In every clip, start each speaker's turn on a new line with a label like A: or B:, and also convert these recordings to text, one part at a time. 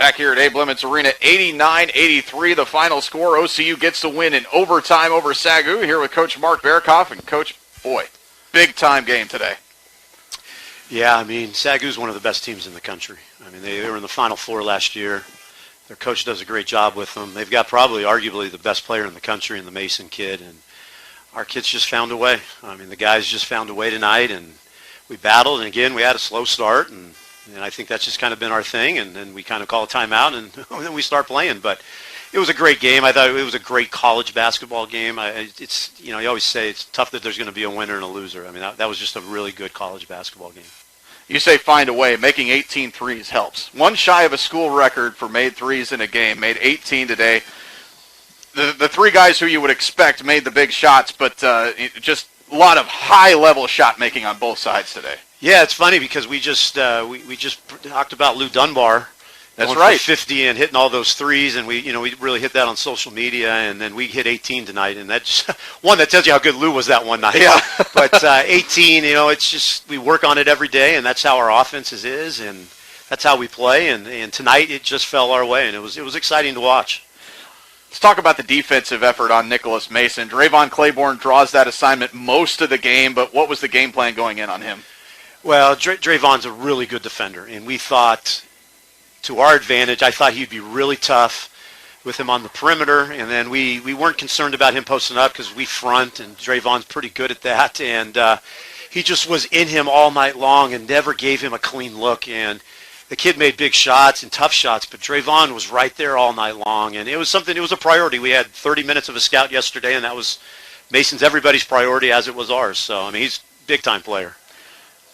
A: Back here at Abe Lemons Arena, 89-83, the final score. OCU gets the win in overtime over Sagu. Here with Coach Mark Berokoff. And, Coach, boy, big-time game today.
B: Yeah, I mean, Sagu's one of the best teams in the country. I mean, they were in the Final Four last year. Their coach does a great job with them. They've got probably arguably the best player in the country in the Mason kid. And our kids just found a way. I mean, the guys just found a way tonight. And we battled. And, again, we had a slow start. And I think that's just kind of been our thing, and then we kind of call a timeout, and then we start playing. But it was a great game. I thought it was a great college basketball game. It's you always say it's tough that there's going to be a winner and a loser. I mean, that was just a really good college basketball game.
A: You say find a way. Making 18 threes helps. One shy of a school record for made threes in a game. Made 18 today. The three guys who you would expect made the big shots, but just a lot of high-level shot making on both sides today.
B: Yeah, it's funny because we just talked about Lou Dunbar.
A: That's right.
B: 50 and hitting all those threes, and we really hit that on social media, and then we hit 18 tonight, and that just that tells you how good Lou was that one night.
A: Yeah.
B: But 18, it's just we work on it every day, and that's how our offense is, and that's how we play. And tonight it just fell our way, and it was exciting to watch.
A: Let's talk about the defensive effort on Nicholas Mason. Drayvon Claiborne draws that assignment most of the game, but what was the game plan going in on him?
B: Well, Drayvon's a really good defender, and we thought, to our advantage, I thought he'd be really tough with him on the perimeter, and then we weren't concerned about him posting up because we front, and Drayvon's pretty good at that, and he just was in him all night long and never gave him a clean look, and the kid made big shots and tough shots, but Drayvon was right there all night long, and it was a priority. We had 30 minutes of a scout yesterday, and that was Mason's everybody's priority as it was ours, so, I mean, he's a big-time player.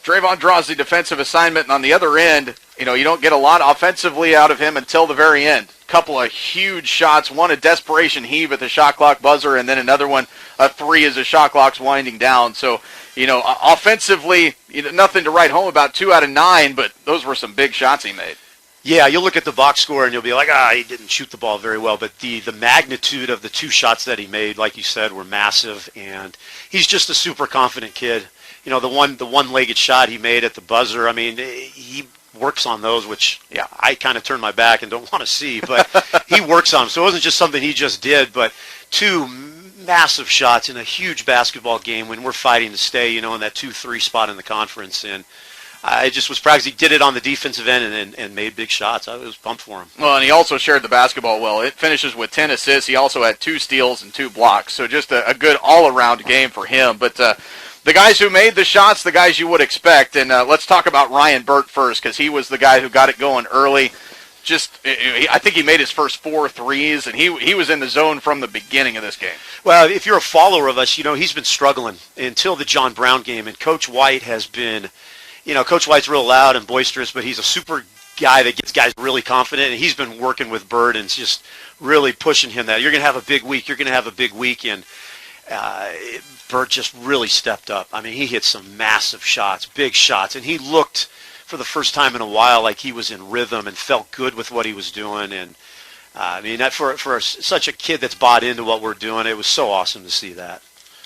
A: Drayvon draws the defensive assignment, and on the other end, you don't get a lot offensively out of him until the very end. Couple of huge shots, one a desperation heave at the shot clock buzzer, and then another one, a three as the shot clock's winding down. So, offensively, nothing to write home about, 2 out of 9, but those were some big shots he made.
B: Yeah, you'll look at the box score and you'll be like, he didn't shoot the ball very well, but the magnitude of the 2 shots that he made, like you said, were massive, and he's just a super confident kid. The one-legged shot he made at the buzzer, I mean, he works on those, which I kind of turn my back and don't want to see, but he works on them. So it wasn't just something he just did, but 2 massive shots in a huge basketball game when we're fighting to stay, in that 2-3 spot in the conference. And I just was proud because he did it on the defensive end and made big shots. I was pumped for him.
A: Well, and he also shared the basketball well. It finishes with 10 assists. He also had 2 steals and 2 blocks. So just a good all-around game for him. But the guys who made the shots, the guys you would expect. And let's talk about Ryan Burt first because he was the guy who got it going early. I think he made his first 4 threes, and he was in the zone from the beginning of this game.
B: Well, if you're a follower of us, he's been struggling until the John Brown game. And Coach White has been, Coach White's real loud and boisterous, but he's a super guy that gets guys really confident. And he's been working with Burt and just really pushing him that you're going to have a big week. You're going to have a big week. And Burt just really stepped up. I mean, he hit some massive shots, big shots, and he looked for the first time in a while like he was in rhythm and felt good with what he was doing. And I mean, that for such a kid that's bought into what we're doing, it was so awesome to see that.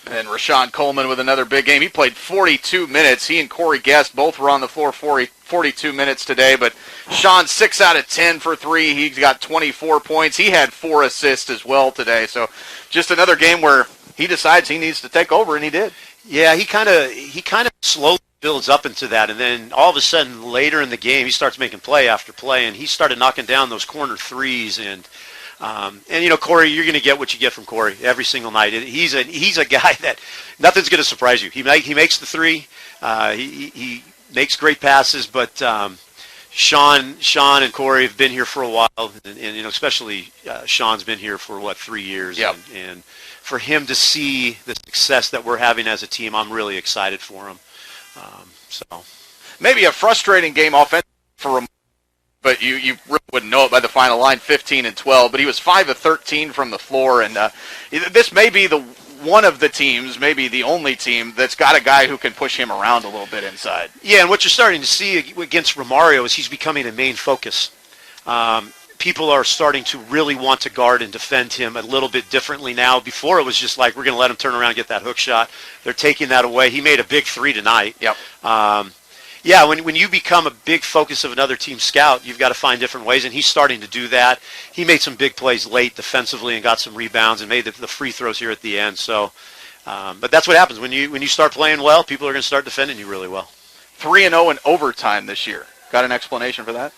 A: And Rashaan Coleman with another big game. He played 42 minutes. He and Corey Guest both were on the floor 42 minutes today. But Sean, 6 out of 10 for 3. He's got 24 points. He had 4 assists as well today. So just another game where he decides he needs to take over, and he did.
B: Yeah, he kind of slowly builds up into that, and then all of a sudden later in the game he starts making play after play, and he started knocking down those corner threes. And Corey, you're going to get what you get from Corey every single night. He's a guy that nothing's going to surprise you. He makes the three. He makes great passes, but Sean and Corey have been here for a while, and especially Sean's been here for 3 years.
A: Yep.
B: And for him to see the success that we're having as a team, I'm really excited for him. So
A: maybe a frustrating game offensively for him, but you really wouldn't know it by the final line, 15 and 12. But he was 5 of 13 from the floor, and this may be one of the teams, maybe the only team, that's got a guy who can push him around a little bit inside.
B: Yeah, and what you're starting to see against Romario is he's becoming a main focus. People are starting to really want to guard and defend him a little bit differently now. Before it was just like, we're going to let him turn around and get that hook shot. They're taking that away. He made a big 3 tonight.
A: Yep.
B: Yeah, when you become a big focus of another team scout, you've got to find different ways, and he's starting to do that. He made some big plays late defensively and got some rebounds and made the free throws here at the end. So, but that's what happens when you start playing well. People are going to start defending you really well.
A: 3-0 in overtime this year. Got an explanation for that?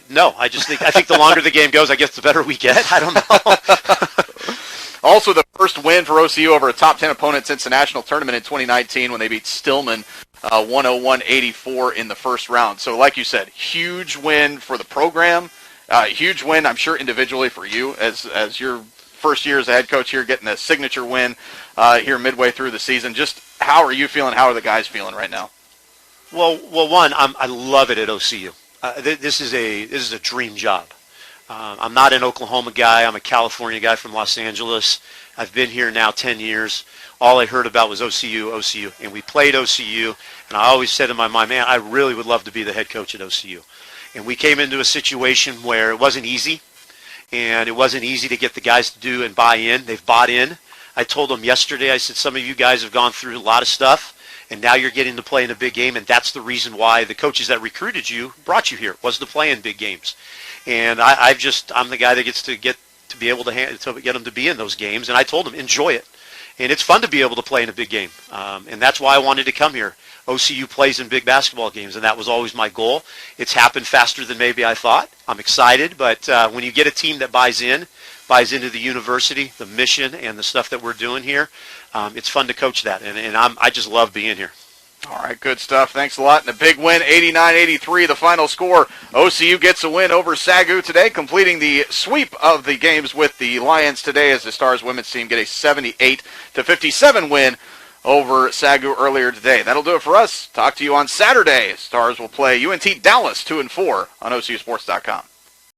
B: No, I think the longer the game goes, I guess the better we get. I don't know.
A: Also, the first win for OCU over a top 10 opponent since the national tournament in 2019 when they beat Stillman 101-84 in the first round. So, like you said, huge win for the program. Huge win, I'm sure, individually for you as your first year as a head coach here, getting a signature win here midway through the season. Just how are you feeling? How are the guys feeling right now?
B: Well, one, I love it at OCU. This is a dream job. I'm not an Oklahoma guy. I'm a California guy from Los Angeles. I've been here now 10 years. All I heard about was OCU. And we played OCU. And I always said in my mind, man, I really would love to be the head coach at OCU. And we came into a situation where it wasn't easy. And it wasn't easy to get the guys to do and buy in. They've bought in. I told them yesterday, I said, some of you guys have gone through a lot of stuff. And now you're getting to play in a big game. And that's the reason why the coaches that recruited you brought you here, was to play in big games. And I'm the guy that gets to be able to get them to be in those games. And I told them, enjoy it. And it's fun to be able to play in a big game. And that's why I wanted to come here. OCU plays in big basketball games, and that was always my goal. It's happened faster than maybe I thought. I'm excited, but when you get a team that buys into the university, the mission, and the stuff that we're doing here, it's fun to coach that. And I just love being here.
A: All right, good stuff. Thanks a lot. And a big win, 89-83, the final score. OCU gets a win over Sagu today, completing the sweep of the games with the Lions today as the Stars women's team get a 78-57 win over Sagu earlier today. That'll do it for us. Talk to you on Saturday. Stars will play UNT Dallas 2-4 on OCUsports.com.